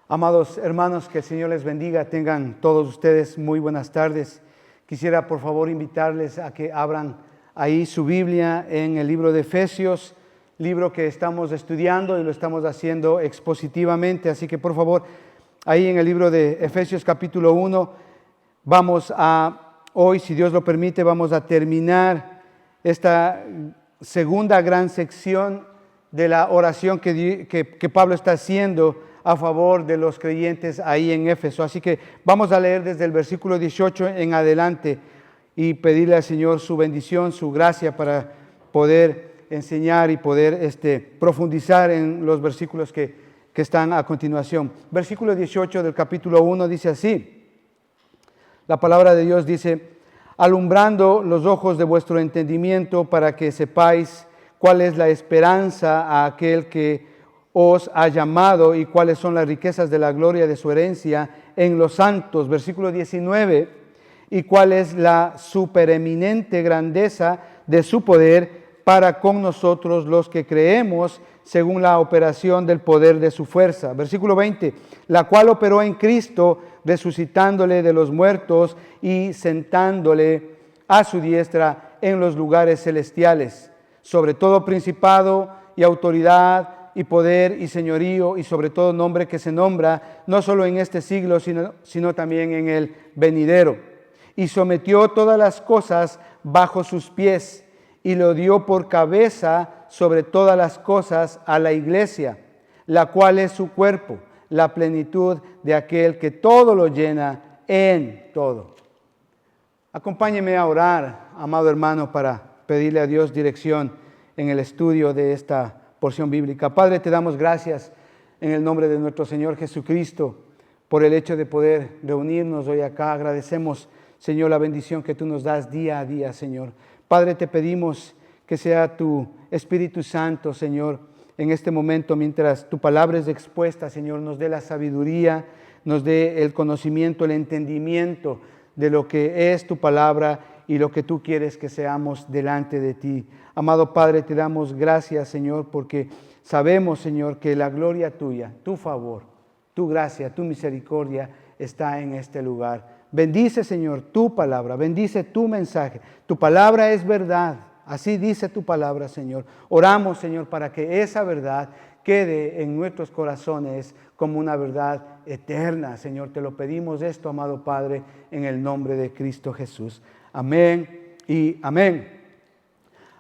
Amados hermanos, que el Señor les bendiga, tengan todos ustedes muy buenas tardes. Quisiera por favor invitarles a que abran ahí su Biblia en el libro de Efesios, libro que estamos estudiando y lo estamos haciendo expositivamente, así que por favor, ahí en el libro de Efesios capítulo 1, hoy, si Dios lo permite, vamos a terminar esta segunda gran sección de la oración que Pablo está haciendo a favor de los creyentes ahí en Éfeso. Así que vamos a leer desde el versículo 18 en adelante y pedirle al Señor su bendición, su gracia para poder enseñar y poder profundizar en los versículos que están a continuación. Versículo 18 del capítulo 1 dice así: la palabra de Dios dice: alumbrando los ojos de vuestro entendimiento para que sepáis cuál es la esperanza a aquel que os ha llamado y cuáles son las riquezas de la gloria de su herencia en los santos. Versículo 19, y cuál es la supereminente grandeza de su poder para con nosotros los que creemos según la operación del poder de su fuerza. Versículo 20, la cual operó en Cristo, resucitándole de los muertos y sentándole a su diestra en los lugares celestiales, sobre todo principado y autoridad y poder y señorío y sobre todo nombre que se nombra, no solo en este siglo, sino también en el venidero. Y sometió todas las cosas bajo sus pies y lo dio por cabeza sobre todas las cosas a la iglesia, la cual es su cuerpo, la plenitud de aquel que todo lo llena en todo. Acompáñeme a orar, amado hermano, para pedirle a Dios dirección en el estudio de esta porción bíblica. Padre, te damos gracias en el nombre de nuestro Señor Jesucristo por el hecho de poder reunirnos hoy acá. Agradecemos, Señor, la bendición que tú nos das día a día, Señor. Padre, te pedimos que sea tu Espíritu Santo, Señor, en este momento, mientras tu palabra es expuesta, Señor, nos dé la sabiduría, nos dé el conocimiento, el entendimiento de lo que es tu palabra y lo que tú quieres que seamos delante de ti. Amado Padre, te damos gracias, Señor, porque sabemos, Señor, que la gloria tuya, tu favor, tu gracia, tu misericordia está en este lugar. Bendice, Señor, tu palabra, bendice tu mensaje. Tu palabra es verdad, así dice tu palabra, Señor. Oramos, Señor, para que esa verdad quede en nuestros corazones como una verdad eterna, Señor. Te lo pedimos esto, amado Padre, en el nombre de Cristo Jesús. Amén y amén.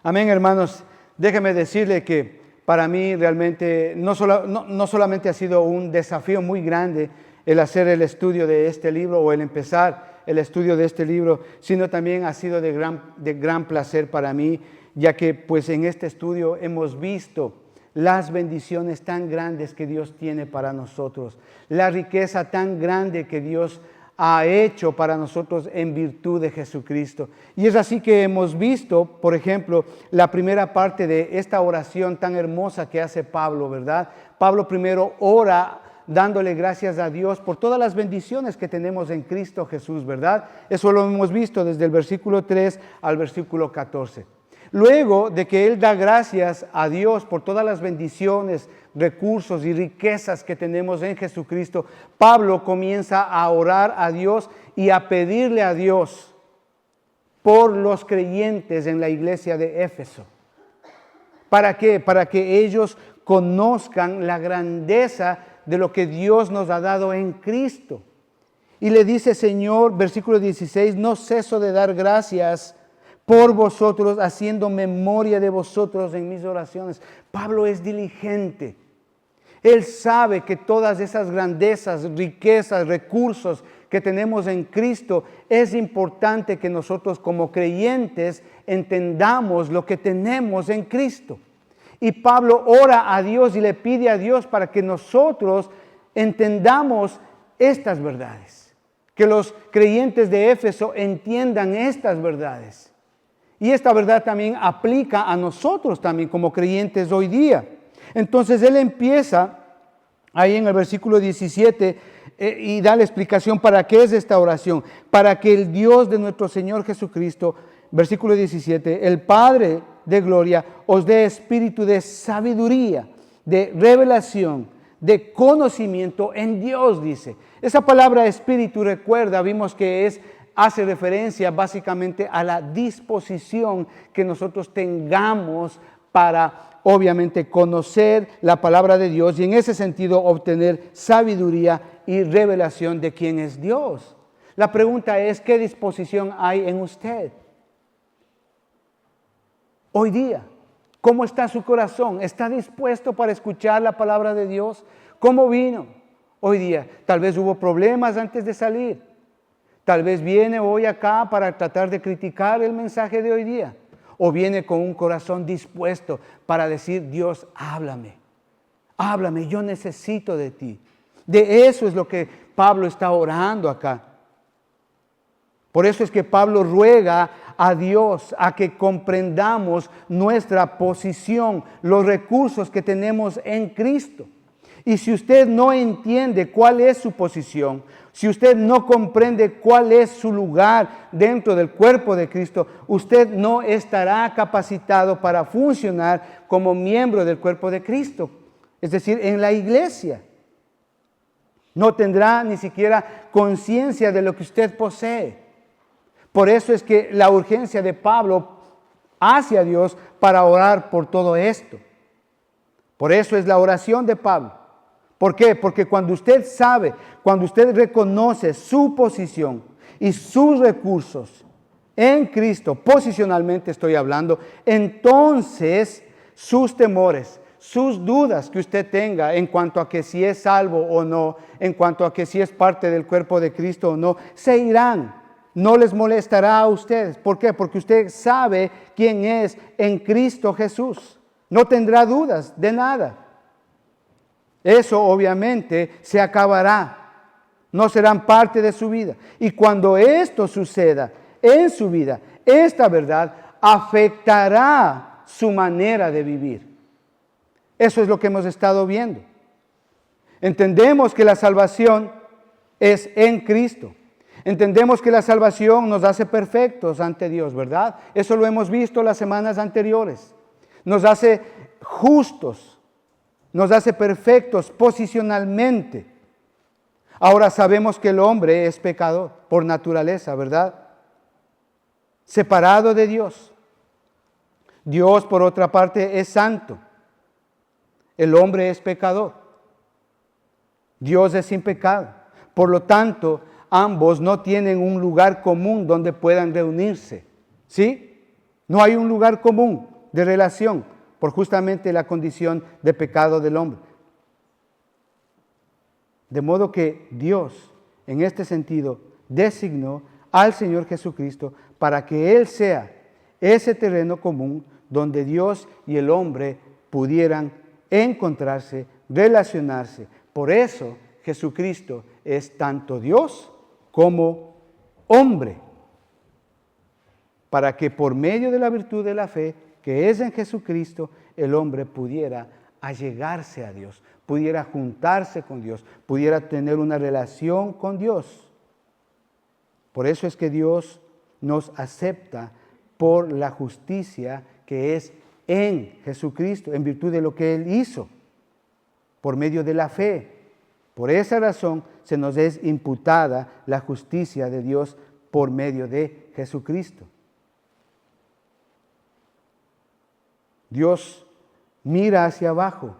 Amén, hermanos. Déjeme decirle que para mí realmente no solamente ha sido un desafío muy grande el hacer el estudio de este libro o el empezar el estudio de este libro, sino también ha sido de gran placer para mí, ya que pues en este estudio hemos visto las bendiciones tan grandes que Dios tiene para nosotros, la riqueza tan grande que Dios ha hecho para nosotros en virtud de Jesucristo. Y es así que hemos visto, por ejemplo, la primera parte de esta oración tan hermosa que hace Pablo, ¿verdad? Pablo primero ora dándole gracias a Dios por todas las bendiciones que tenemos en Cristo Jesús, ¿verdad? Eso lo hemos visto desde el versículo 3 al versículo 14. Luego de que él da gracias a Dios por todas las bendiciones, recursos y riquezas que tenemos en Jesucristo, Pablo comienza a orar a Dios y a pedirle a Dios por los creyentes en la iglesia de Éfeso. ¿Para qué? Para que ellos conozcan la grandeza de lo que Dios nos ha dado en Cristo. Y le dice, Señor, versículo 16, no ceso de dar gracias por vosotros, haciendo memoria de vosotros en mis oraciones. Pablo es diligente. Él sabe que todas esas grandezas, riquezas, recursos que tenemos en Cristo, es importante que nosotros como creyentes entendamos lo que tenemos en Cristo. Y Pablo ora a Dios y le pide a Dios para que nosotros entendamos estas verdades, que los creyentes de Éfeso entiendan estas verdades. Y esta verdad también aplica a nosotros también como creyentes hoy día. Entonces él empieza ahí en el versículo 17 y da la explicación para qué es esta oración. Para que el Dios de nuestro Señor Jesucristo, versículo 17, el Padre de gloria, os dé espíritu de sabiduría, de revelación, de conocimiento en Dios, dice. Esa palabra espíritu, recuerda, vimos que hace referencia básicamente a la disposición que nosotros tengamos para, obviamente, conocer la palabra de Dios y en ese sentido obtener sabiduría y revelación de quién es Dios. La pregunta es, ¿qué disposición hay en usted hoy día? ¿Cómo está su corazón? ¿Está dispuesto para escuchar la palabra de Dios? ¿Cómo vino hoy día? Tal vez hubo problemas antes de salir. Tal vez viene hoy acá para tratar de criticar el mensaje de hoy día. O viene con un corazón dispuesto para decir, Dios, háblame. Háblame, yo necesito de ti. De eso es lo que Pablo está orando acá. Por eso es que Pablo ruega a Dios a que comprendamos nuestra posición, los recursos que tenemos en Cristo. Y si usted no entiende cuál es su posición, si usted no comprende cuál es su lugar dentro del cuerpo de Cristo, usted no estará capacitado para funcionar como miembro del cuerpo de Cristo, es decir, en la iglesia. No tendrá ni siquiera conciencia de lo que usted posee. Por eso es que la urgencia de Pablo hacia Dios para orar por todo esto. Por eso es la oración de Pablo. ¿Por qué? Porque cuando usted sabe, cuando usted reconoce su posición y sus recursos en Cristo, posicionalmente estoy hablando, entonces sus temores, sus dudas que usted tenga en cuanto a que si es salvo o no, en cuanto a que si es parte del cuerpo de Cristo o no, se irán. No les molestará a ustedes. ¿Por qué? Porque usted sabe quién es en Cristo Jesús. No tendrá dudas de nada. Eso obviamente se acabará. No serán parte de su vida. Y cuando esto suceda en su vida, esta verdad afectará su manera de vivir. Eso es lo que hemos estado viendo. Entendemos que la salvación es en Cristo. Entendemos que la salvación nos hace perfectos ante Dios, ¿verdad? Eso lo hemos visto las semanas anteriores. Nos hace justos, nos hace perfectos posicionalmente. Ahora sabemos que el hombre es pecador por naturaleza, ¿verdad? Separado de Dios. Dios, por otra parte, es santo. El hombre es pecador. Dios es sin pecado. Por lo tanto, ambos no tienen un lugar común donde puedan reunirse. ¿Sí? No hay un lugar común de relación por justamente la condición de pecado del hombre. De modo que Dios, en este sentido, designó al Señor Jesucristo para que Él sea ese terreno común donde Dios y el hombre pudieran encontrarse, relacionarse. Por eso Jesucristo es tanto Dios como hombre, para que por medio de la virtud de la fe que es en Jesucristo, el hombre pudiera allegarse a Dios, pudiera juntarse con Dios, pudiera tener una relación con Dios. Por eso es que Dios nos acepta por la justicia que es en Jesucristo, en virtud de lo que Él hizo, por medio de la fe. Por esa razón se nos es imputada la justicia de Dios por medio de Jesucristo. Dios mira hacia abajo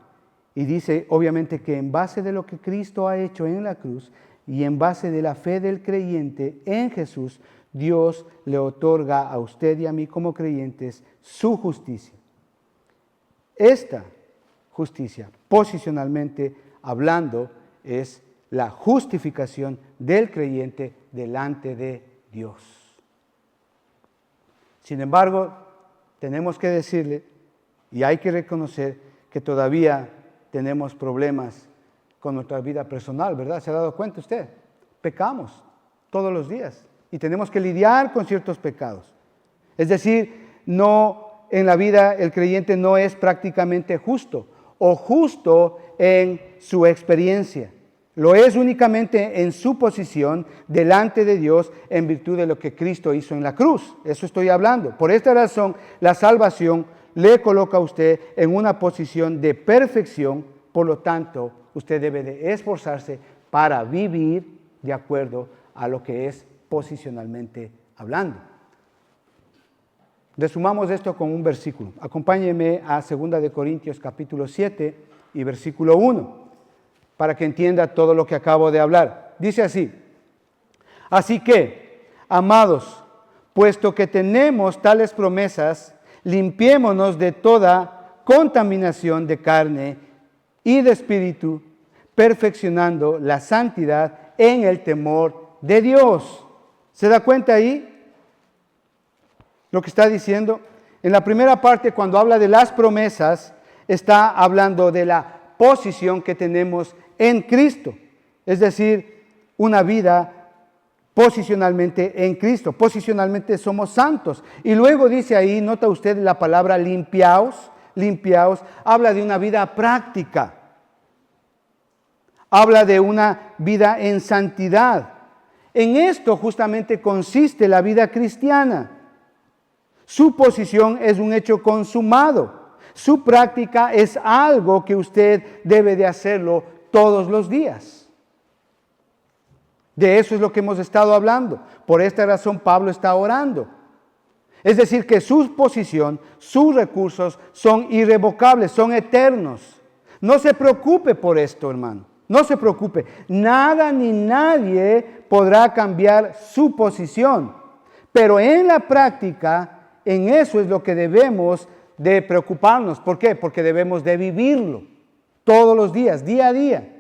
y dice, obviamente, que en base de lo que Cristo ha hecho en la cruz y en base de la fe del creyente en Jesús, Dios le otorga a usted y a mí como creyentes su justicia. Esta justicia, posicionalmente hablando, es la justificación del creyente delante de Dios. Sin embargo, tenemos que decirle y hay que reconocer que todavía tenemos problemas con nuestra vida personal, ¿verdad? ¿Se ha dado cuenta usted? Pecamos todos los días y tenemos que lidiar con ciertos pecados. Es decir, no en la vida el creyente no es prácticamente justo o justo en su experiencia. Lo es únicamente en su posición delante de Dios en virtud de lo que Cristo hizo en la cruz. Eso estoy hablando. Por esta razón, la salvación le coloca a usted en una posición de perfección, por lo tanto, usted debe de esforzarse para vivir de acuerdo a lo que es posicionalmente hablando. Resumamos esto con un versículo. Acompáñeme a 2 de Corintios capítulo 7 y versículo 1, para que entienda todo lo que acabo de hablar. Dice así: así que, amados, puesto que tenemos tales promesas, limpiémonos de toda contaminación de carne y de espíritu, perfeccionando la santidad en el temor de Dios. ¿Se da cuenta ahí lo que está diciendo? En la primera parte, cuando habla de las promesas, está hablando de la posición que tenemos en Cristo, es decir, una vida posicionalmente en Cristo. Posicionalmente somos santos. Y luego dice ahí, nota usted la palabra limpiaos, habla de una vida práctica. Habla de una vida en santidad. En esto justamente consiste la vida cristiana. Su posición es un hecho consumado. Su práctica es algo que usted debe de hacerlo todos los días. De eso es lo que hemos estado hablando. Por esta razón Pablo está orando. Es decir, que su posición, sus recursos son irrevocables, son eternos. No se preocupe por esto, hermano. No se preocupe. Nada ni nadie podrá cambiar su posición. Pero en la práctica, en eso es lo que debemos de preocuparnos. ¿Por qué? Porque debemos de vivirlo todos los días, día a día.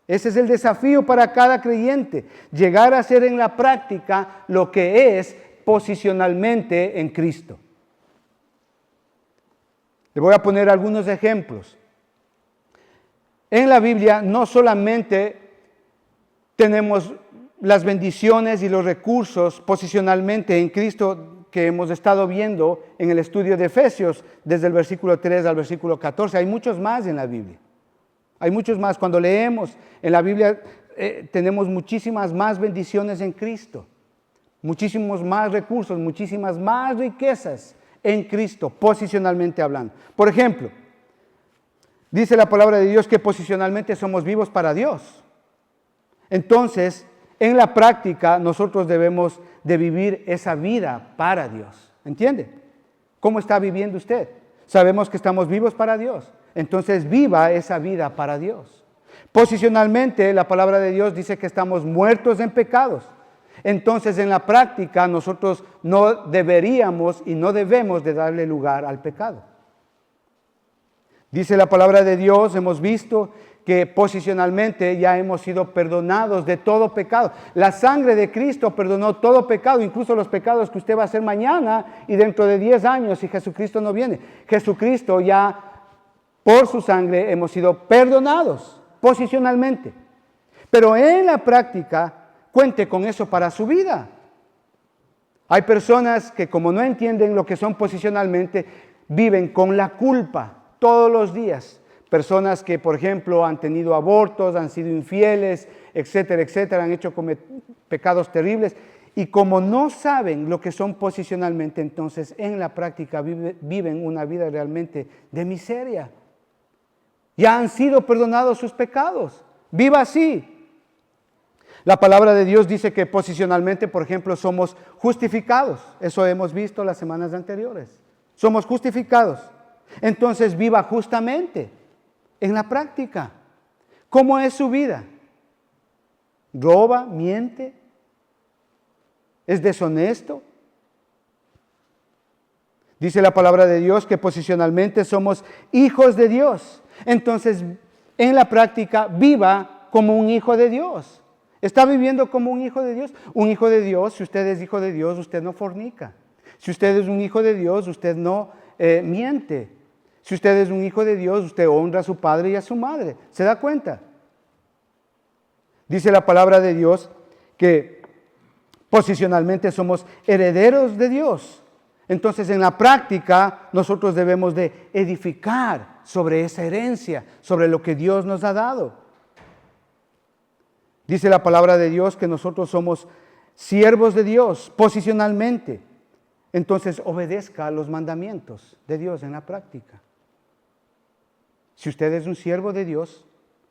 Ese es el desafío para cada creyente, llegar a ser en la práctica lo que es posicionalmente en Cristo. Le voy a poner algunos ejemplos. En la Biblia no solamente tenemos las bendiciones y los recursos posicionalmente en Cristo que hemos estado viendo en el estudio de Efesios, desde el versículo 3 al versículo 14, hay muchos más en la Biblia. Hay muchos más. Cuando leemos en la Biblia tenemos muchísimas más bendiciones en Cristo, muchísimos más recursos, muchísimas más riquezas en Cristo, posicionalmente hablando. Por ejemplo, dice la palabra de Dios que posicionalmente somos vivos para Dios. Entonces, en la práctica nosotros debemos de vivir esa vida para Dios. ¿Entiende? ¿Cómo está viviendo usted? Sabemos que estamos vivos para Dios. Entonces viva esa vida para Dios. Posicionalmente la palabra de Dios dice que estamos muertos en pecados. Entonces en la práctica nosotros no deberíamos y no debemos de darle lugar al pecado. Dice la palabra de Dios, hemos visto que posicionalmente ya hemos sido perdonados de todo pecado. La sangre de Cristo perdonó todo pecado, incluso los pecados que usted va a hacer mañana y dentro de 10 años si Jesucristo no viene. Jesucristo ya, por su sangre, hemos sido perdonados posicionalmente. Pero en la práctica, cuente con eso para su vida. Hay personas que, como no entienden lo que son posicionalmente, viven con la culpa todos los días. Personas que, por ejemplo, han tenido abortos, han sido infieles, etcétera, etcétera, han hecho pecados terribles. Y como no saben lo que son posicionalmente, entonces en la práctica viven una vida realmente de miseria. Ya han sido perdonados sus pecados. Viva así. La palabra de Dios dice que posicionalmente, por ejemplo, somos justificados. Eso hemos visto las semanas anteriores. Somos justificados. Entonces viva justamente en la práctica. ¿Cómo es su vida? ¿Roba? ¿Miente? ¿Es deshonesto? Dice la palabra de Dios que posicionalmente somos hijos de Dios. Entonces, en la práctica, viva como un hijo de Dios. ¿Está viviendo como un hijo de Dios? Un hijo de Dios, si usted es hijo de Dios, usted no fornica. Si usted es un hijo de Dios, usted no miente. Si usted es un hijo de Dios, usted honra a su padre y a su madre. ¿Se da cuenta? Dice la palabra de Dios que posicionalmente somos herederos de Dios. Entonces, en la práctica, nosotros debemos de edificar sobre esa herencia, sobre lo que Dios nos ha dado. Dice la palabra de Dios que nosotros somos siervos de Dios, posicionalmente. Entonces, obedezca a los mandamientos de Dios en la práctica. Si usted es un siervo de Dios,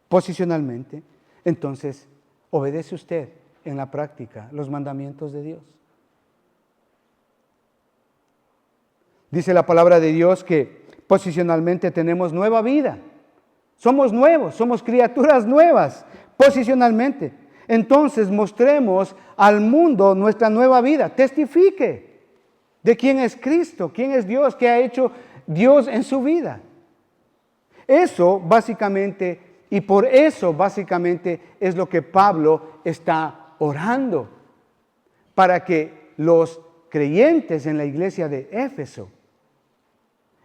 posicionalmente, entonces obedece usted en la práctica los mandamientos de Dios. Dice la palabra de Dios que posicionalmente tenemos nueva vida. Somos nuevos, somos criaturas nuevas, posicionalmente. Entonces mostremos al mundo nuestra nueva vida. Testifique de quién es Cristo, quién es Dios, qué ha hecho Dios en su vida. Eso básicamente, y por eso básicamente es lo que Pablo está orando, para que los creyentes en la iglesia de Éfeso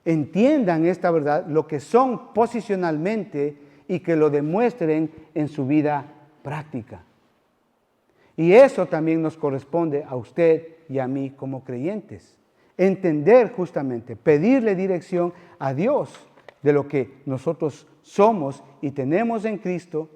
entiendan esta verdad, lo que son posicionalmente y que lo demuestren en su vida práctica. Y eso también nos corresponde a usted y a mí como creyentes. Entender justamente, pedirle dirección a Dios de lo que nosotros somos y tenemos en Cristo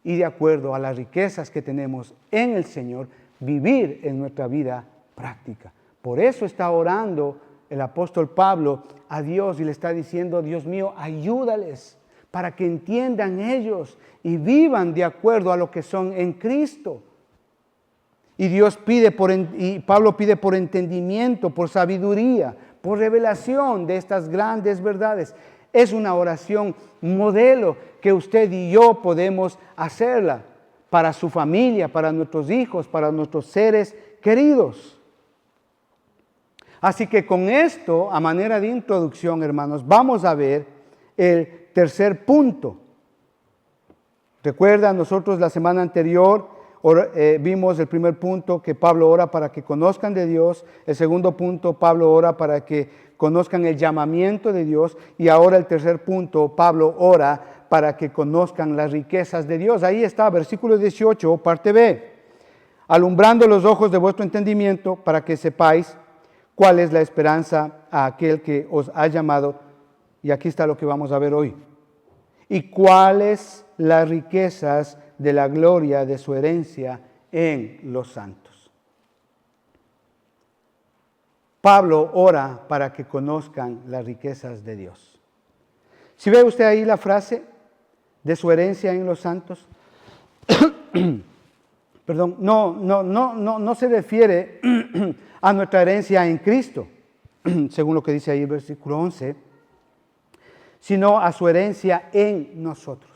y de acuerdo a las riquezas que tenemos en el Señor, vivir en nuestra vida práctica. Por eso está orando el apóstol Pablo a Dios y le está diciendo: Dios mío, ayúdales para que entiendan ellos y vivan de acuerdo a lo que son en Cristo. Y Pablo pide por entendimiento, por sabiduría, por revelación de estas grandes verdades. Es una oración modelo que usted y yo podemos hacerla para su familia, para nuestros hijos, para nuestros seres queridos. Así que con esto, a manera de introducción, hermanos, vamos a ver el tercer punto. Recuerda, nosotros la semana anterior vimos el primer punto, que Pablo ora para que conozcan de Dios. El segundo punto, Pablo ora para que conozcan el llamamiento de Dios. Y ahora el tercer punto, Pablo ora para que conozcan las riquezas de Dios. Ahí está, versículo 18, parte B. Alumbrando los ojos de vuestro entendimiento para que sepáis cuál es la esperanza a aquel que os ha llamado. Y aquí está lo que vamos a ver hoy. Y cuáles las riquezas de la gloria de su herencia en los santos. Pablo ora para que conozcan las riquezas de Dios. Si ve usted ahí la frase de su herencia en los santos, perdón, no se refiere a nuestra herencia en Cristo, según lo que dice ahí el versículo 11, sino a su herencia en nosotros.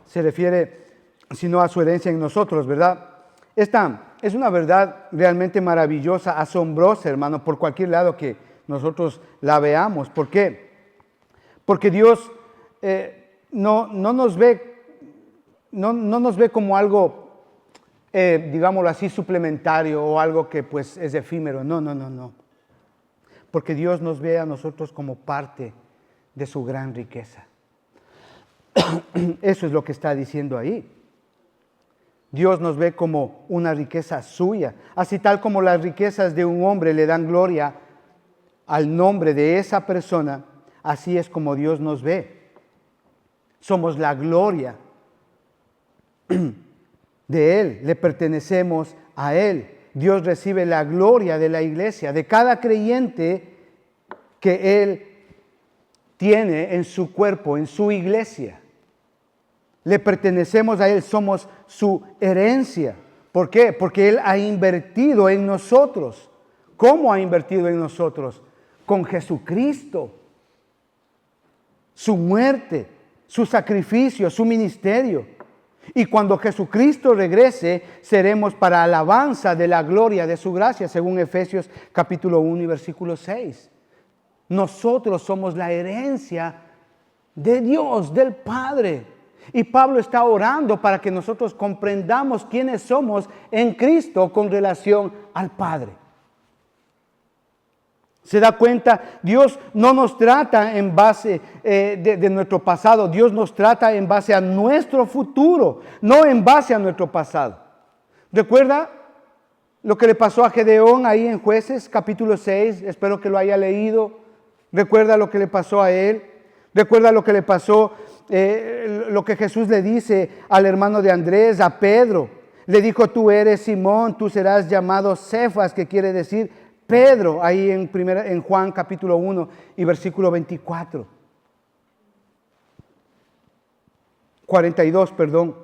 Se refiere, sino a su herencia en nosotros, ¿verdad? Esta es una verdad realmente maravillosa, asombrosa, hermano, por cualquier lado que nosotros la veamos. ¿Por qué? Porque Dios no nos ve como algo, digámoslo así, suplementario o algo que pues es efímero. No. Porque Dios nos ve a nosotros como parte de su gran riqueza. Eso es lo que está diciendo ahí. Dios nos ve como una riqueza suya. Así tal como las riquezas de un hombre le dan gloria al nombre de esa persona, así es como Dios nos ve. Somos la gloria de Él, le pertenecemos a Él. Dios recibe la gloria de la iglesia, de cada creyente que Él tiene en su cuerpo, en su iglesia. Le pertenecemos a Él, somos su herencia. ¿Por qué? Porque Él ha invertido en nosotros. ¿Cómo ha invertido en nosotros? Con Jesucristo. Su muerte, su sacrificio, su ministerio. Y cuando Jesucristo regrese, seremos para alabanza de la gloria de su gracia, según Efesios capítulo 1 y versículo 6. Nosotros somos la herencia de Dios, del Padre. Y Pablo está orando para que nosotros comprendamos quiénes somos en Cristo con relación al Padre. ¿Se da cuenta? Dios no nos trata en base de nuestro pasado. Dios nos trata en base a nuestro futuro, no en base a nuestro pasado. ¿Recuerda lo que le pasó a Gedeón ahí en Jueces capítulo 6? Espero que lo haya leído. ¿Recuerda lo que le pasó a él? ¿Recuerda lo que le pasó, lo que Jesús le dice al hermano de Andrés, a Pedro? Le dijo, tú eres Simón, tú serás llamado Cefas, que quiere decir Pedro, ahí en Juan capítulo 1 y versículo 42, perdón.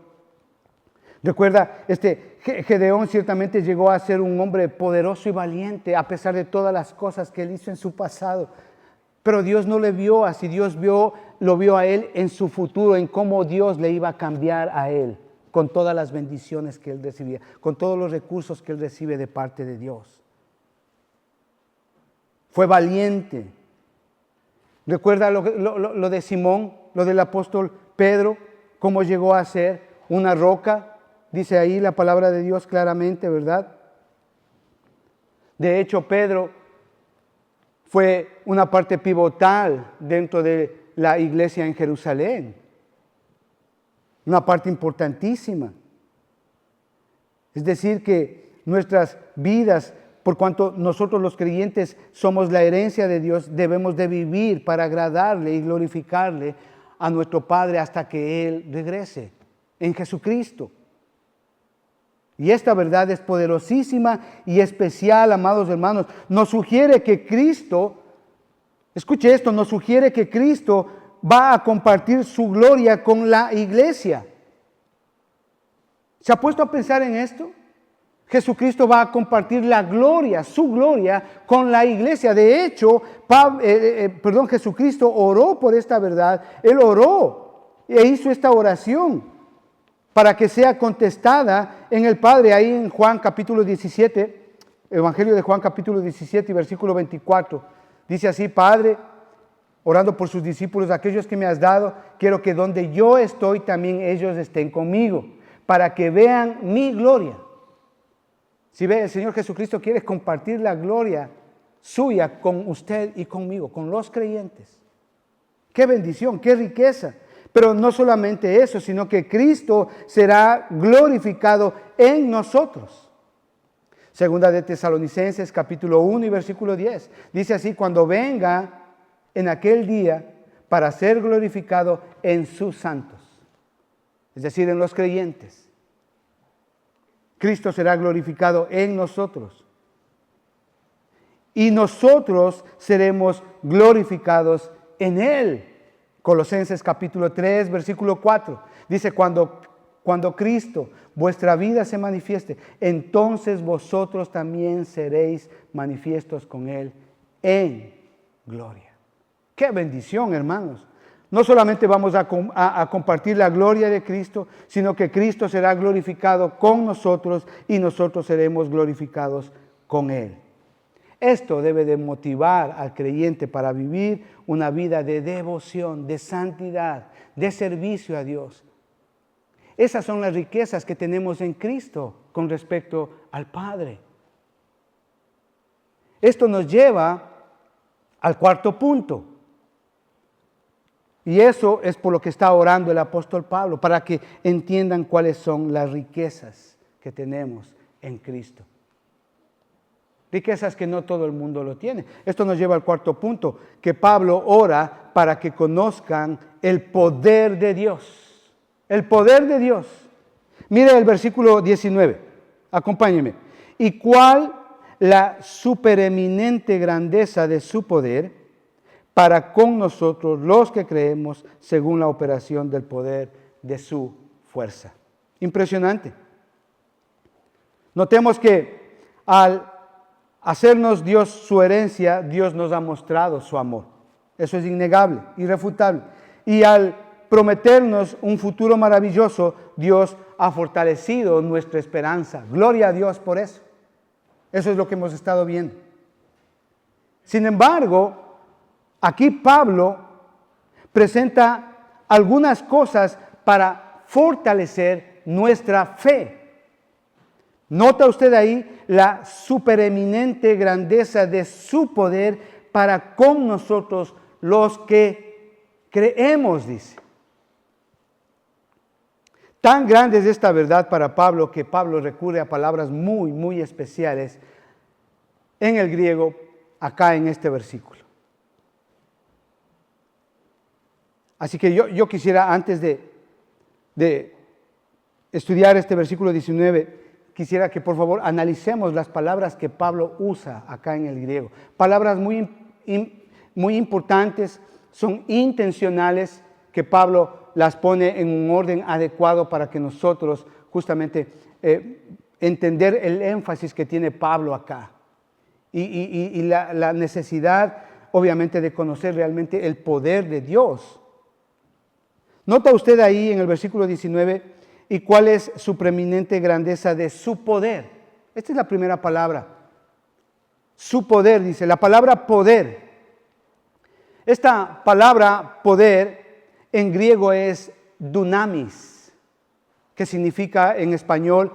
Recuerda, Gedeón ciertamente llegó a ser un hombre poderoso y valiente, a pesar de todas las cosas que él hizo en su pasado. Pero Dios no le vio así, Dios lo vio a él en su futuro, en cómo Dios le iba a cambiar a él, con todas las bendiciones que él recibía, con todos los recursos que él recibe de parte de Dios. Fue valiente. Recuerda lo de Simón, lo del apóstol Pedro, cómo llegó a ser una roca, dice ahí la palabra de Dios claramente, ¿verdad? De hecho, Pedro fue una parte pivotal dentro de la iglesia en Jerusalén, una parte importantísima. Es decir, que nuestras vidas, por cuanto nosotros los creyentes somos la herencia de Dios, debemos de vivir para agradarle y glorificarle a nuestro Padre hasta que Él regrese en Jesucristo. Y esta verdad es poderosísima y especial, amados hermanos. Nos sugiere que Cristo, escuche esto, nos sugiere que Cristo va a compartir su gloria con la iglesia. ¿Se ha puesto a pensar en esto? Jesucristo va a compartir la gloria, su gloria, con la iglesia. De hecho, Jesucristo oró por esta verdad. Él oró e hizo esta oración para que sea contestada en el Padre. Ahí en Juan capítulo 17, Evangelio de Juan capítulo 17 y versículo 24. Dice así: Padre, orando por sus discípulos, aquellos que me has dado, quiero que donde yo estoy también ellos estén conmigo, para que vean mi gloria. Si ve, el Señor Jesucristo quiere compartir la gloria suya con usted y conmigo, con los creyentes. ¡Qué bendición, qué riqueza! Pero no solamente eso, sino que Cristo será glorificado en nosotros. Segunda de Tesalonicenses, capítulo 1 y versículo 10. Dice así: cuando venga en aquel día para ser glorificado en sus santos. Es decir, en los creyentes. Cristo será glorificado en nosotros. Y nosotros seremos glorificados en Él. Colosenses capítulo 3, versículo 4. Dice, cuando Cristo, vuestra vida se manifieste, entonces vosotros también seréis manifiestos con Él en gloria. ¡Qué bendición, hermanos! No solamente vamos a compartir la gloria de Cristo, sino que Cristo será glorificado con nosotros y nosotros seremos glorificados con Él. Esto debe de motivar al creyente para vivir una vida de devoción, de santidad, de servicio a Dios. Esas son las riquezas que tenemos en Cristo con respecto al Padre. Esto nos lleva al cuarto punto. Y eso es por lo que está orando el apóstol Pablo, para que entiendan cuáles son las riquezas que tenemos en Cristo. Riquezas que no todo el mundo lo tiene. Esto nos lleva al cuarto punto, que Pablo ora para que conozcan el poder de Dios. El poder de Dios. Mire el versículo 19, acompáñeme. ¿Y cuál la supereminente grandeza de su poder para con nosotros los que creemos según la operación del poder de su fuerza? Impresionante. Notemos que al hacernos Dios su herencia, Dios nos ha mostrado su amor. Eso es innegable, irrefutable. Y al prometernos un futuro maravilloso, Dios ha fortalecido nuestra esperanza. Gloria a Dios por eso. Eso es lo que hemos estado viendo. Sin embargo, aquí Pablo presenta algunas cosas para fortalecer nuestra fe. Nota usted ahí la supereminente grandeza de su poder para con nosotros los que creemos, dice. Tan grande es esta verdad para Pablo que Pablo recurre a palabras muy, muy especiales en el griego acá en este versículo. Así que yo quisiera, antes de estudiar este versículo 19, quisiera que por favor analicemos las palabras que Pablo usa acá en el griego. Palabras muy importantes, son intencionales, que Pablo las pone en un orden adecuado para que nosotros justamente entender el énfasis que tiene Pablo acá. Y la necesidad, obviamente, de conocer realmente el poder de Dios. Nota usted ahí en el versículo 19, y cuál es su preeminente grandeza de su poder. Esta es la primera palabra. Su poder, dice, la palabra poder. Esta palabra poder en griego es dunamis, que significa en español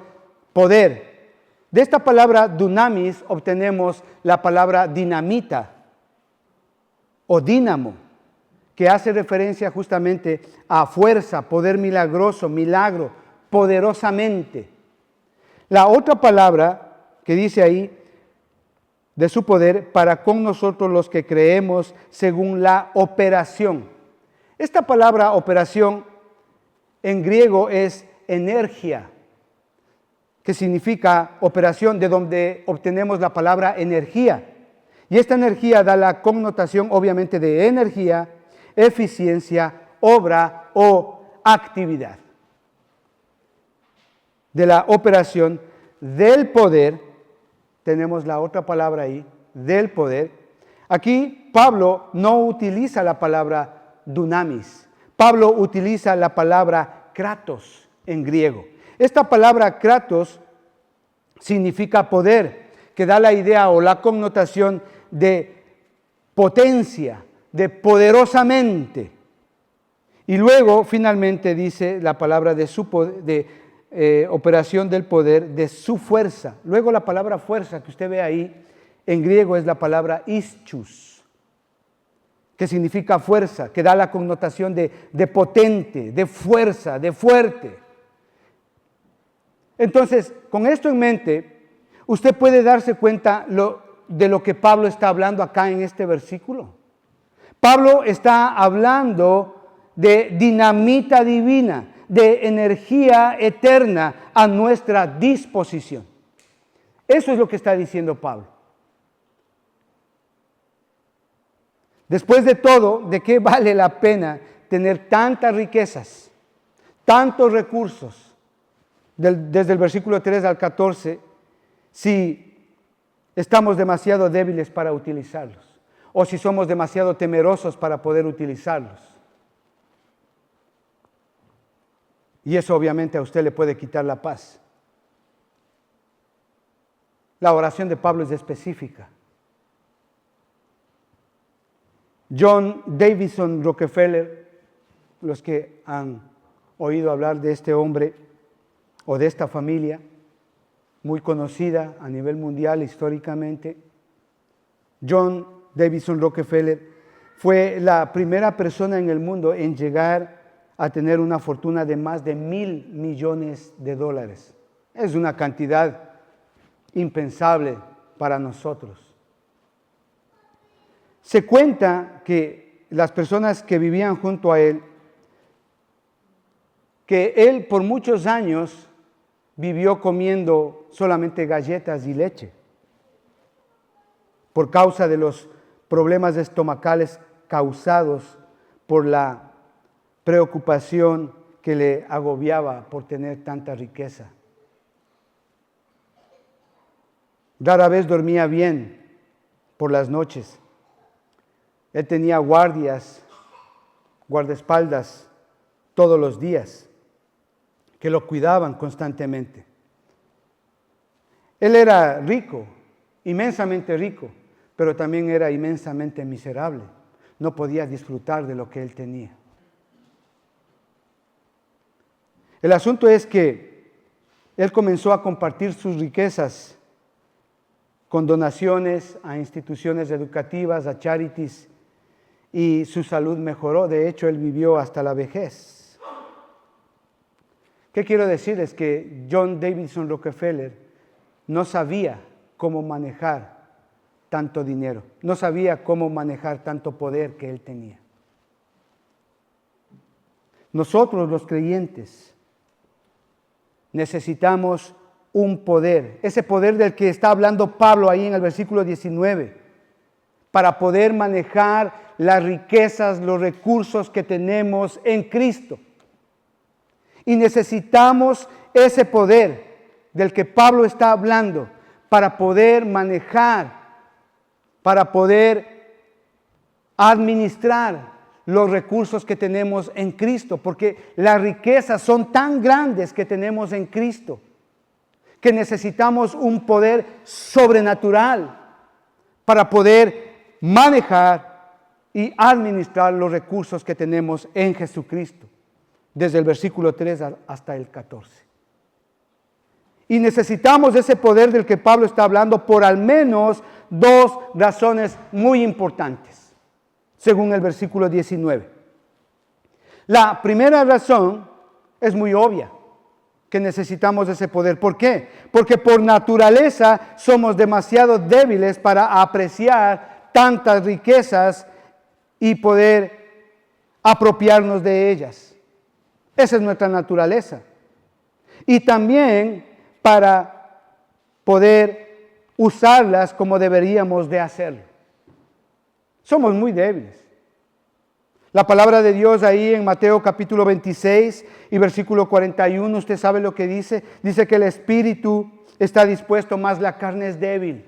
poder. De esta palabra dunamis obtenemos la palabra dinamita o dínamo, que hace referencia justamente a fuerza, poder milagroso, milagro, poderosamente. La otra palabra que dice ahí, de su poder, para con nosotros los que creemos según la operación. Esta palabra operación en griego es energía, que significa operación, de donde obtenemos la palabra energía. Y esta energía da la connotación obviamente de energía, eficiencia, obra o actividad. De la operación del poder, tenemos la otra palabra ahí, del poder. Aquí Pablo no utiliza la palabra dunamis. Pablo utiliza la palabra kratos en griego. Esta palabra kratos significa poder, que da la idea o la connotación de potencia, de poderosamente. Y luego finalmente dice la palabra de su poder, operación del poder, de su fuerza. Luego la palabra fuerza que usted ve ahí en griego es la palabra ischus, que significa fuerza, que da la connotación de potente, de fuerza, de fuerte. Entonces, con esto en mente, usted puede darse cuenta de lo que Pablo está hablando acá en este versículo. Pablo está hablando de dinamita divina, de energía eterna a nuestra disposición. Eso es lo que está diciendo Pablo. Después de todo, ¿de qué vale la pena tener tantas riquezas, tantos recursos, desde el versículo 3 al 14, si estamos demasiado débiles para utilizarlos? O si somos demasiado temerosos para poder utilizarlos. Y eso obviamente a usted le puede quitar la paz. La oración de Pablo es específica. John Davison Rockefeller, los que han oído hablar de este hombre o de esta familia, muy conocida a nivel mundial históricamente, John Davison Rockefeller fue la primera persona en el mundo en llegar a tener una fortuna de más de $1,000 millones. Es una cantidad impensable para nosotros. Se cuenta que las personas que vivían junto a él, que él por muchos años vivió comiendo solamente galletas y leche por causa de los problemas estomacales causados por la preocupación que le agobiaba por tener tanta riqueza. Rara vez dormía bien por las noches. Él tenía guardaespaldas todos los días que lo cuidaban constantemente. Él era rico, inmensamente rico, pero también era inmensamente miserable. No podía disfrutar de lo que él tenía. El asunto es que él comenzó a compartir sus riquezas con donaciones a instituciones educativas, a charities, y su salud mejoró. De hecho, él vivió hasta la vejez. ¿Qué quiero decir? Es que John Davison Rockefeller no sabía cómo manejar tanto dinero, no sabía cómo manejar tanto poder que él tenía. Nosotros los creyentes necesitamos un poder. Ese poder del que está hablando Pablo ahí en el versículo 19. Para poder manejar las riquezas, los recursos que tenemos en Cristo. Y necesitamos ese poder del que Pablo está hablando para poder manejar, para poder administrar los recursos que tenemos en Cristo, porque las riquezas son tan grandes que tenemos en Cristo, que necesitamos un poder sobrenatural para poder manejar y administrar los recursos que tenemos en Jesucristo, desde el versículo 3 hasta el 14. Y necesitamos ese poder del que Pablo está hablando por al menos dos razones muy importantes, según el versículo 19. La primera razón es muy obvia, que necesitamos ese poder. ¿Por qué? Porque por naturaleza somos demasiado débiles para apreciar tantas riquezas y poder apropiarnos de ellas. Esa es nuestra naturaleza. Y también para poder usarlas como deberíamos de hacerlo. Somos muy débiles. La palabra de Dios ahí en Mateo capítulo 26 y versículo 41, usted sabe lo que dice. Dice que el espíritu está dispuesto, mas la carne es débil.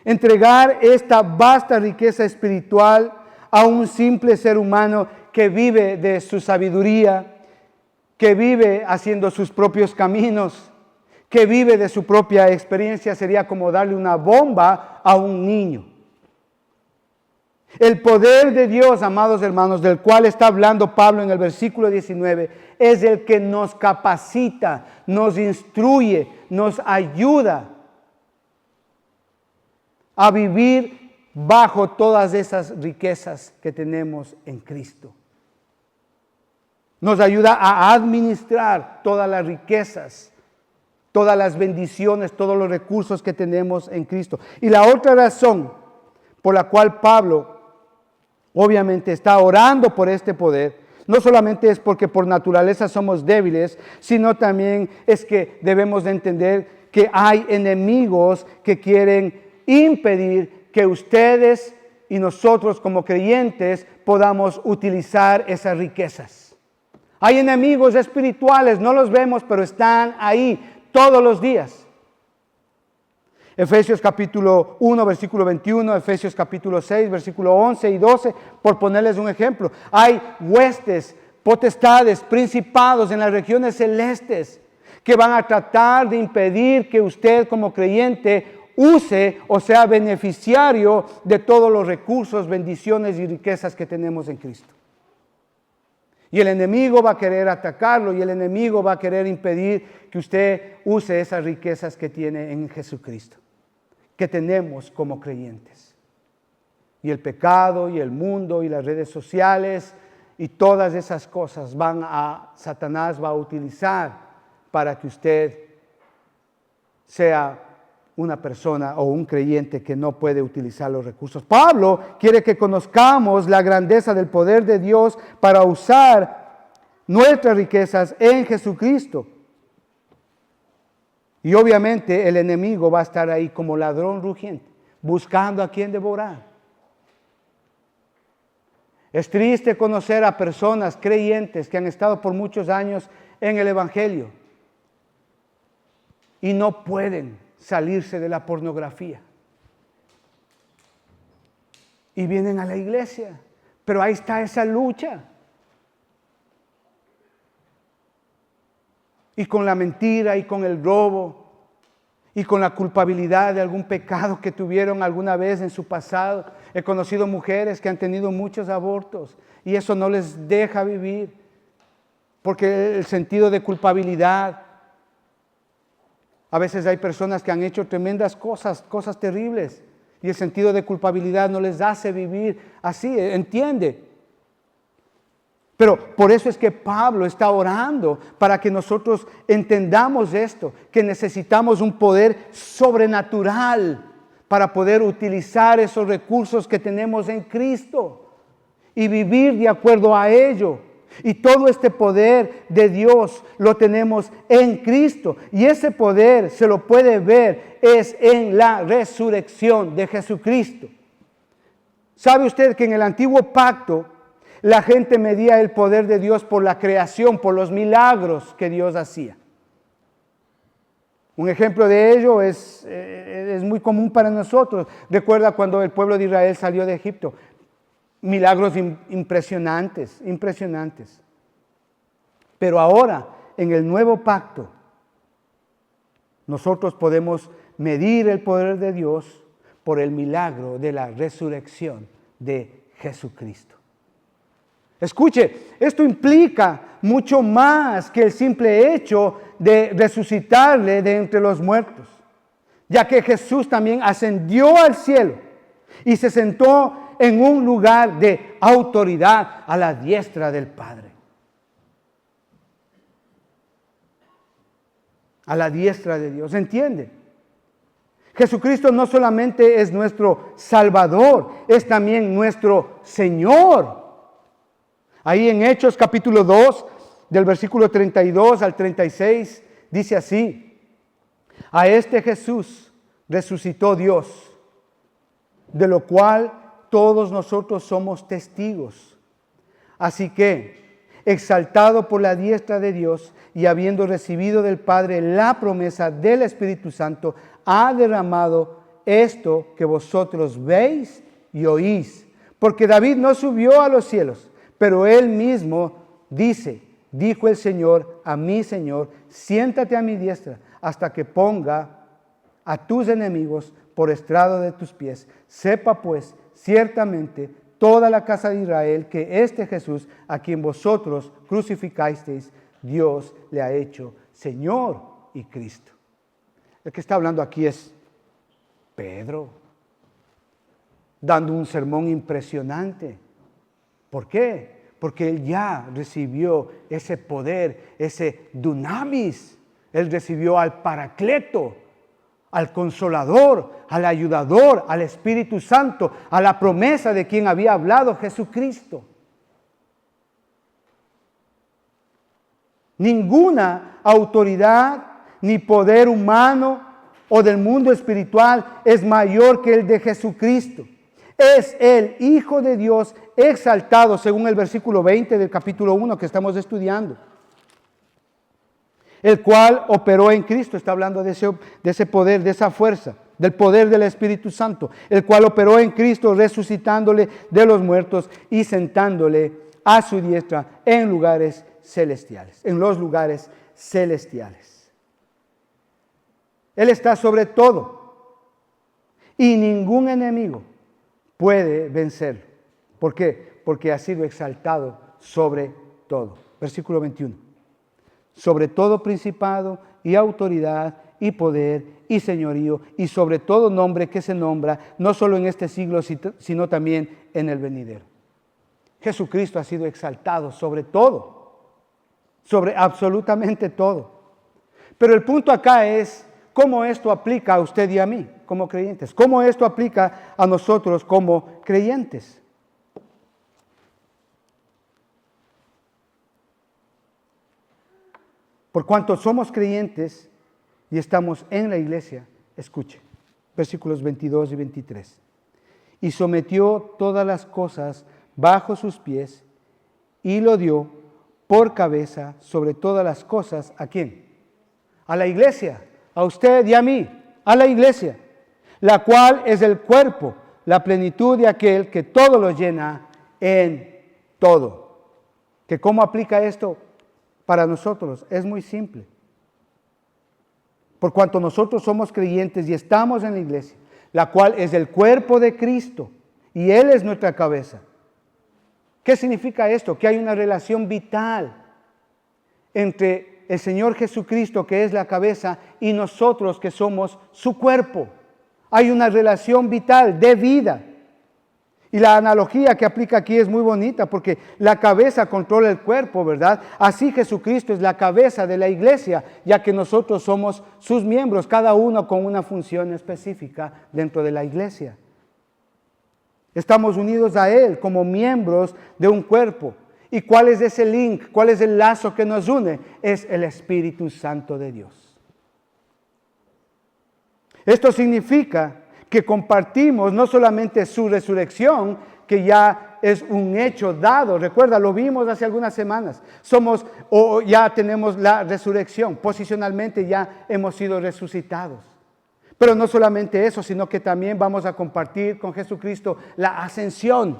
Entregar esta vasta riqueza espiritual a un simple ser humano que vive de su sabiduría, que vive haciendo sus propios caminos, que vive de su propia experiencia, sería como darle una bomba a un niño. El poder de Dios, amados hermanos, del cual está hablando Pablo en el versículo 19, es el que nos capacita, nos instruye, nos ayuda a vivir bajo todas esas riquezas que tenemos en Cristo. Nos ayuda a administrar todas las riquezas, todas las bendiciones, todos los recursos que tenemos en Cristo. Y la otra razón por la cual Pablo obviamente está orando por este poder, no solamente es porque por naturaleza somos débiles, sino también es que debemos de entender que hay enemigos que quieren impedir que ustedes y nosotros como creyentes podamos utilizar esas riquezas. Hay enemigos espirituales, no los vemos, pero están ahí todos los días. Efesios capítulo 1, versículo 21, Efesios capítulo 6, versículo 11 y 12, por ponerles un ejemplo. Hay huestes, potestades, principados en las regiones celestes que van a tratar de impedir que usted como creyente use o sea beneficiario de todos los recursos, bendiciones y riquezas que tenemos en Cristo. Y el enemigo va a querer atacarlo y el enemigo va a querer impedir que usted use esas riquezas que tiene en Jesucristo, que tenemos como creyentes. Y el pecado y el mundo y las redes sociales y todas esas cosas Satanás va a utilizar para que usted sea una persona o un creyente que no puede utilizar los recursos. Pablo quiere que conozcamos la grandeza del poder de Dios para usar nuestras riquezas en Jesucristo. Y obviamente el enemigo va a estar ahí como ladrón rugiente, buscando a quien devorar. Es triste conocer a personas creyentes que han estado por muchos años en el Evangelio y no pueden salirse de la pornografía. Y vienen a la iglesia, pero ahí está esa lucha. Y con la mentira y con el robo y con la culpabilidad de algún pecado que tuvieron alguna vez en su pasado. He conocido mujeres que han tenido muchos abortos y eso no les deja vivir, porque el sentido de culpabilidad. A veces hay personas que han hecho tremendas cosas terribles, y el sentido de culpabilidad no les hace vivir así, entiende. Pero por eso es que Pablo está orando para que nosotros entendamos esto, que necesitamos un poder sobrenatural para poder utilizar esos recursos que tenemos en Cristo. y vivir de acuerdo a ello. Y todo este poder de Dios lo tenemos en Cristo. Y ese poder se lo puede ver es en la resurrección de Jesucristo. ¿Sabe usted que en el antiguo pacto la gente medía el poder de Dios por la creación, por los milagros que Dios hacía? Un ejemplo de ello es muy común para nosotros. Recuerda cuando el pueblo de Israel salió de Egipto. Milagros impresionantes. Pero ahora, en el nuevo pacto, nosotros podemos medir el poder de Dios por el milagro de la resurrección de Jesucristo. Escuche, esto implica mucho más que el simple hecho de resucitarle de entre los muertos, ya que Jesús también ascendió al cielo y se sentó en un lugar de autoridad a la diestra del Padre. A la diestra de Dios, ¿entiende? Jesucristo no solamente es nuestro Salvador, es también nuestro Señor. Ahí en Hechos capítulo 2, del versículo 32 al 36, dice así: a este Jesús resucitó Dios, de lo cual todos nosotros somos testigos. Así que, exaltado por la diestra de Dios y habiendo recibido del Padre la promesa del Espíritu Santo, ha derramado esto que vosotros veis y oís. Porque David no subió a los cielos, pero él mismo dijo el Señor a mi Señor: siéntate a mi diestra hasta que ponga a tus enemigos por estrado de tus pies. Sepa pues ciertamente toda la casa de Israel que este Jesús, a quien vosotros crucificasteis, Dios le ha hecho Señor y Cristo. El que está hablando aquí es Pedro, dando un sermón impresionante. ¿Por qué? Porque él ya recibió ese poder, ese dunamis. Él recibió al Paracleto, al Consolador, al Ayudador, al Espíritu Santo, a la promesa de quien había hablado Jesucristo. Ninguna autoridad ni poder humano o del mundo espiritual es mayor que el de Jesucristo. Es el Hijo de Dios exaltado, según el versículo 20 del capítulo 1 que estamos estudiando, el cual operó en Cristo. Está hablando de ese poder, de esa fuerza, del poder del Espíritu Santo, el cual operó en Cristo, resucitándole de los muertos y sentándole a su diestra en lugares celestiales, en los lugares celestiales. Él está sobre todo y ningún enemigo puede vencerlo. ¿Por qué? Porque ha sido exaltado sobre todo. Versículo 21. Sobre todo principado y autoridad y poder y señorío y sobre todo nombre que se nombra, no solo en este siglo, sino también en el venidero. Jesucristo ha sido exaltado sobre todo, sobre absolutamente todo. Pero el punto acá es cómo esto aplica a usted y a mí como creyentes. Cómo esto aplica a nosotros como creyentes. Por cuanto somos creyentes y estamos en la iglesia, escuche, versículos 22 y 23. Y sometió todas las cosas bajo sus pies y lo dio por cabeza sobre todas las cosas. ¿A quién? A la iglesia, a usted y a mí, a la iglesia, la cual es el cuerpo, la plenitud de aquel que todo lo llena en todo. ¿Que cómo aplica esto para nosotros? Es muy simple. Por cuanto nosotros somos creyentes y estamos en la iglesia, la cual es el cuerpo de Cristo y Él es nuestra cabeza. ¿Qué significa esto? Que hay una relación vital entre el Señor Jesucristo, que es la cabeza, y nosotros, que somos su cuerpo. Hay una relación vital de vida. Y la analogía que aplica aquí es muy bonita, porque la cabeza controla el cuerpo, ¿verdad? Así Jesucristo es la cabeza de la iglesia, ya que nosotros somos sus miembros, cada uno con una función específica dentro de la iglesia. Estamos unidos a Él como miembros de un cuerpo. ¿Y cuál es ese link? ¿Cuál es el lazo que nos une? Es el Espíritu Santo de Dios. Esto significa que compartimos no solamente su resurrección, que ya es un hecho dado. Recuerda, lo vimos hace algunas semanas. Ya tenemos la resurrección. Posicionalmente ya hemos sido resucitados. Pero no solamente eso, sino que también vamos a compartir con Jesucristo la ascensión.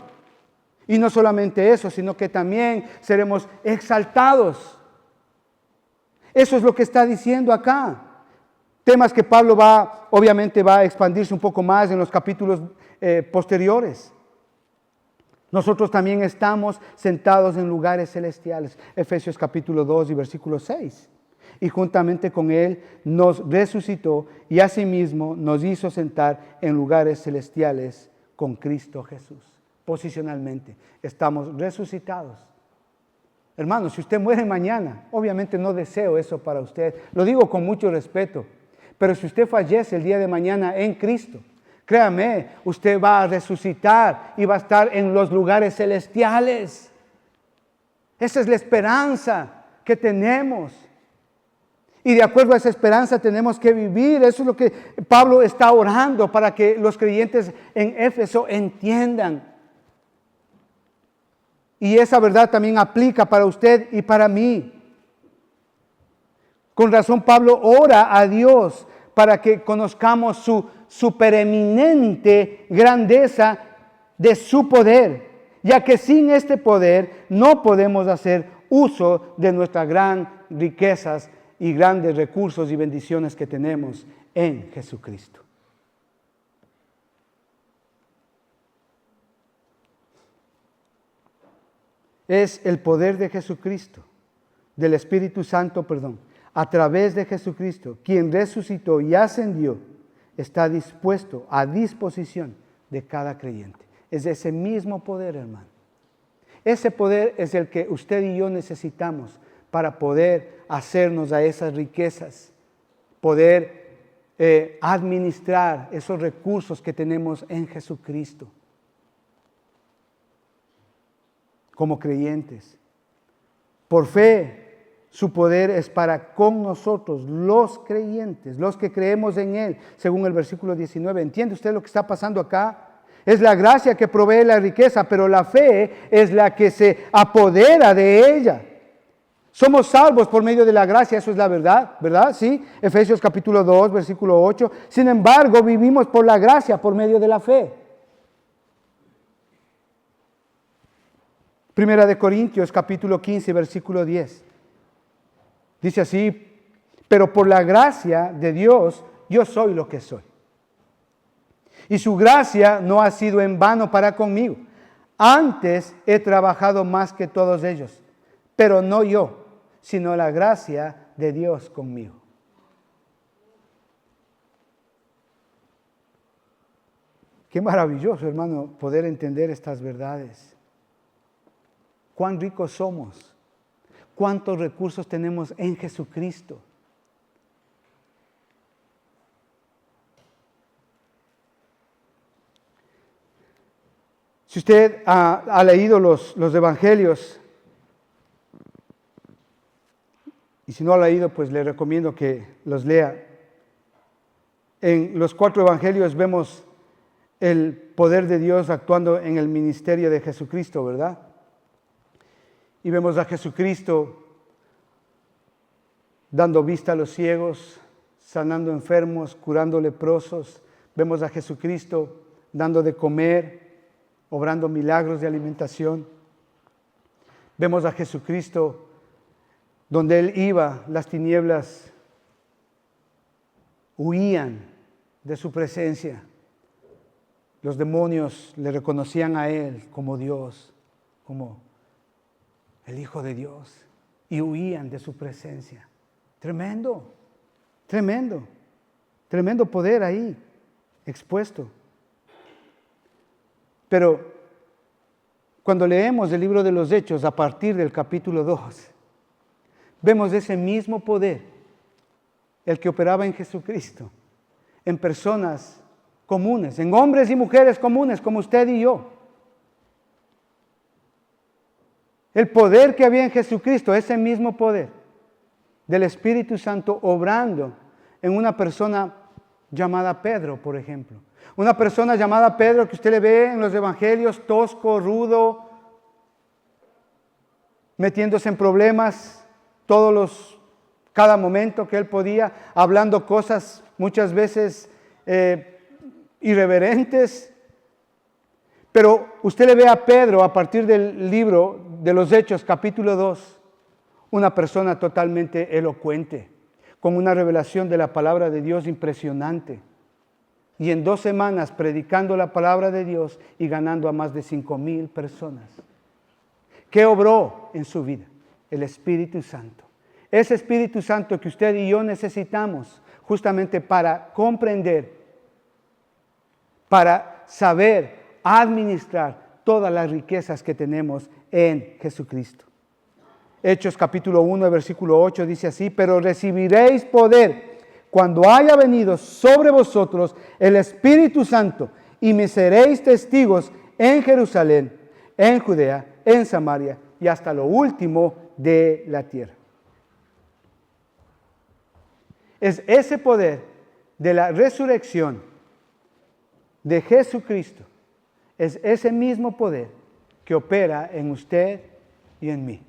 Y no solamente eso, sino que también seremos exaltados. Eso es lo que está diciendo acá. Temas que Pablo obviamente va a expandirse un poco más en los capítulos posteriores. Nosotros también estamos sentados en lugares celestiales. Efesios capítulo 2 y versículo 6. Y juntamente con Él nos resucitó y asimismo nos hizo sentar en lugares celestiales con Cristo Jesús. Posicionalmente estamos resucitados. Hermano, si usted muere mañana, obviamente no deseo eso para usted. Lo digo con mucho respeto. Pero si usted fallece el día de mañana en Cristo, créame, usted va a resucitar y va a estar en los lugares celestiales. Esa es la esperanza que tenemos. Y de acuerdo a esa esperanza tenemos que vivir. Eso es lo que Pablo está orando para que los creyentes en Éfeso entiendan. Y esa verdad también aplica para usted y para mí. Con razón Pablo ora a Dios para que conozcamos su supereminente grandeza de su poder, ya que sin este poder no podemos hacer uso de nuestras grandes riquezas y grandes recursos y bendiciones que tenemos en Jesucristo. Es el poder de Jesucristo, del Espíritu Santo, a través de Jesucristo, quien resucitó y ascendió, está dispuesto a disposición de cada creyente. Es ese mismo poder, hermano. Ese poder es el que usted y yo necesitamos para poder hacernos a esas riquezas, poder administrar esos recursos que tenemos en Jesucristo como creyentes. Por fe, su poder es para con nosotros, los creyentes, los que creemos en Él, según el versículo 19. ¿Entiende usted lo que está pasando acá? Es la gracia que provee la riqueza, pero la fe es la que se apodera de ella. Somos salvos por medio de la gracia, eso es la verdad, ¿verdad? Sí, Efesios capítulo 2, versículo 8. Sin embargo, vivimos por la gracia, por medio de la fe. Primera de Corintios capítulo 15, versículo 10. Dice así, pero por la gracia de Dios yo soy lo que soy. Y su gracia no ha sido en vano para conmigo. Antes he trabajado más que todos ellos, pero no yo, sino la gracia de Dios conmigo. Qué maravilloso, hermano, poder entender estas verdades. Cuán ricos somos. ¿Cuántos recursos tenemos en Jesucristo? Si usted ha leído los evangelios, y si no ha leído, pues le recomiendo que los lea. En los 4 evangelios vemos el poder de Dios actuando en el ministerio de Jesucristo, ¿verdad? Y vemos a Jesucristo dando vista a los ciegos, sanando enfermos, curando leprosos. Vemos a Jesucristo dando de comer, obrando milagros de alimentación. Vemos a Jesucristo donde Él iba, las tinieblas huían de su presencia. Los demonios le reconocían a Él como Dios, como el Hijo de Dios, y huían de su presencia. Tremendo, tremendo, tremendo poder ahí expuesto. Pero cuando leemos el libro de los Hechos a partir del capítulo 2, vemos ese mismo poder, el que operaba en Jesucristo, en personas comunes, en hombres y mujeres comunes como usted y yo. El poder que había en Jesucristo, ese mismo poder del Espíritu Santo obrando en una persona llamada Pedro, por ejemplo. Una persona llamada Pedro que usted le ve en los evangelios, tosco, rudo, metiéndose en problemas cada momento que él podía, hablando cosas muchas veces irreverentes. Pero usted le ve a Pedro a partir del libro de los Hechos, capítulo 2, una persona totalmente elocuente, con una revelación de la palabra de Dios impresionante. Y en 2 semanas predicando la palabra de Dios y ganando a más de 5,000 personas. ¿Qué obró en su vida? El Espíritu Santo. Ese Espíritu Santo que usted y yo necesitamos justamente para comprender, para saber administrar todas las riquezas que tenemos en Jesucristo. Hechos capítulo 1, versículo 8 dice así: pero recibiréis poder cuando haya venido sobre vosotros el Espíritu Santo, y me seréis testigos en Jerusalén, en Judea, en Samaria y hasta lo último de la tierra. Es ese poder de la resurrección de Jesucristo, es ese mismo poder que opera en usted y en mí.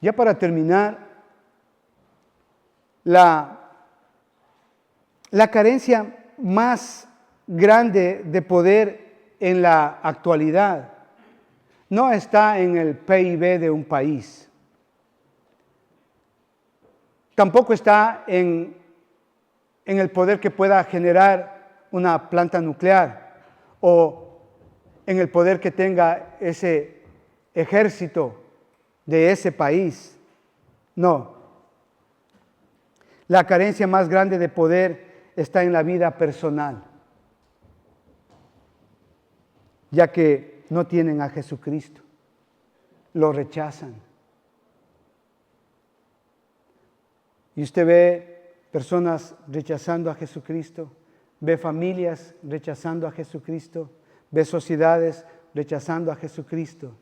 Ya para terminar, la carencia más grande de poder en la actualidad no está en el PIB de un país. Tampoco está en el poder que pueda generar una planta nuclear o en el poder que tenga ese ejército de ese país. No. La carencia más grande de poder está en la vida personal, ya que no tienen a Jesucristo, lo rechazan. Y usted ve personas rechazando a Jesucristo, ve familias rechazando a Jesucristo, ve sociedades rechazando a Jesucristo.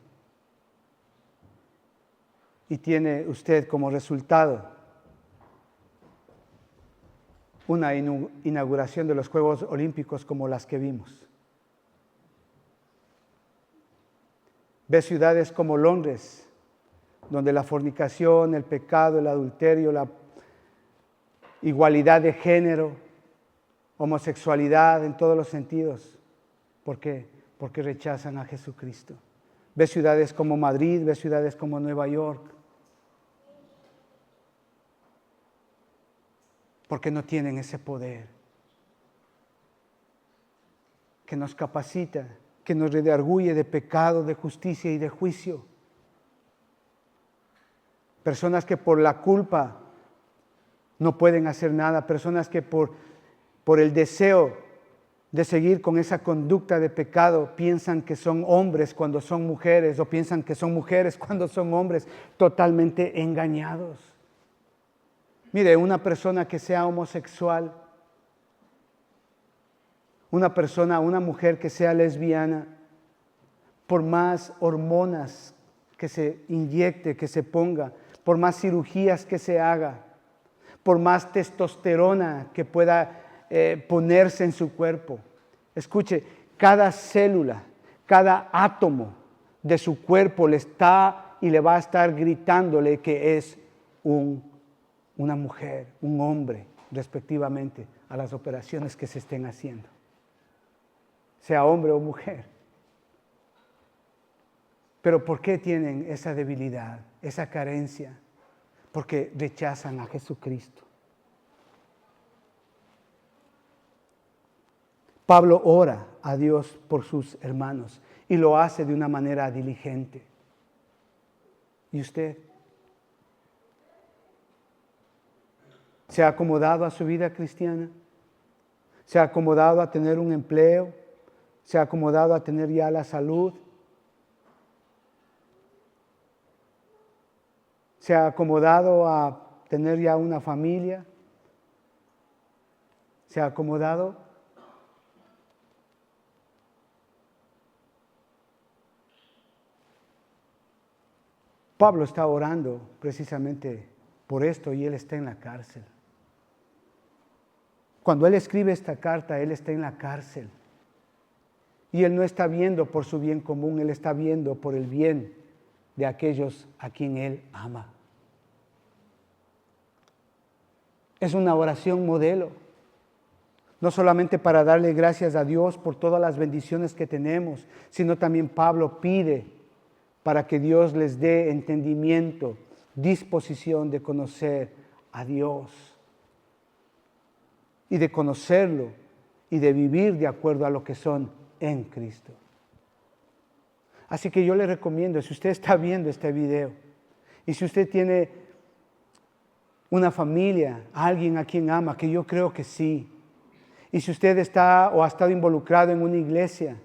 Y tiene usted como resultado una inauguración de los Juegos Olímpicos como las que vimos. Ve ciudades como Londres, donde la fornicación, el pecado, el adulterio, la igualdad de género, homosexualidad en todos los sentidos. ¿Por qué? Porque rechazan a Jesucristo. Ve ciudades como Madrid, ve ciudades como Nueva York, porque no tienen ese poder que nos capacita, que nos redarguye de pecado, de justicia y de juicio. Personas que por la culpa no pueden hacer nada, personas que por el deseo de seguir con esa conducta de pecado piensan que son hombres cuando son mujeres, o piensan que son mujeres cuando son hombres, totalmente engañados. Mire, una persona que sea homosexual, una mujer que sea lesbiana, por más hormonas que se inyecte, que se ponga, por más cirugías que se haga, por más testosterona que pueda ponerse en su cuerpo. Escuche, cada célula, cada átomo de su cuerpo le está y le va a estar gritándole que es una mujer, un hombre, respectivamente, a las operaciones que se estén haciendo, sea hombre o mujer. Pero ¿por qué tienen esa debilidad, esa carencia? Porque rechazan a Jesucristo. Pablo ora a Dios por sus hermanos y lo hace de una manera diligente. ¿Y usted? ¿Se ha acomodado a su vida cristiana? ¿Se ha acomodado a tener un empleo? ¿Se ha acomodado a tener ya la salud? ¿Se ha acomodado a tener ya una familia? ¿Se ha acomodado? Pablo está orando precisamente por esto y él está en la cárcel. Cuando él escribe esta carta, él está en la cárcel. Y él no está viendo por su bien común, él está viendo por el bien de aquellos a quien él ama. Es una oración modelo, no solamente para darle gracias a Dios por todas las bendiciones que tenemos, sino también Pablo pide para que Dios les dé entendimiento, disposición de conocer a Dios y de conocerlo y de vivir de acuerdo a lo que son en Cristo. Así que yo le recomiendo, si usted está viendo este video y si usted tiene una familia, alguien a quien ama, que yo creo que sí, y si usted está o ha estado involucrado en una iglesia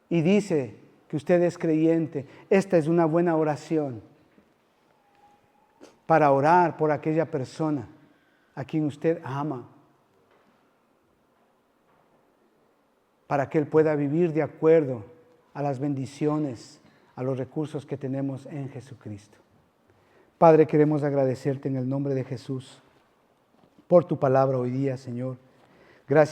y dice que usted es creyente, esta es una buena oración para orar por aquella persona a quien usted ama, para que él pueda vivir de acuerdo a las bendiciones, a los recursos que tenemos en Jesucristo. Padre, queremos agradecerte en el nombre de Jesús por tu palabra hoy día, Señor.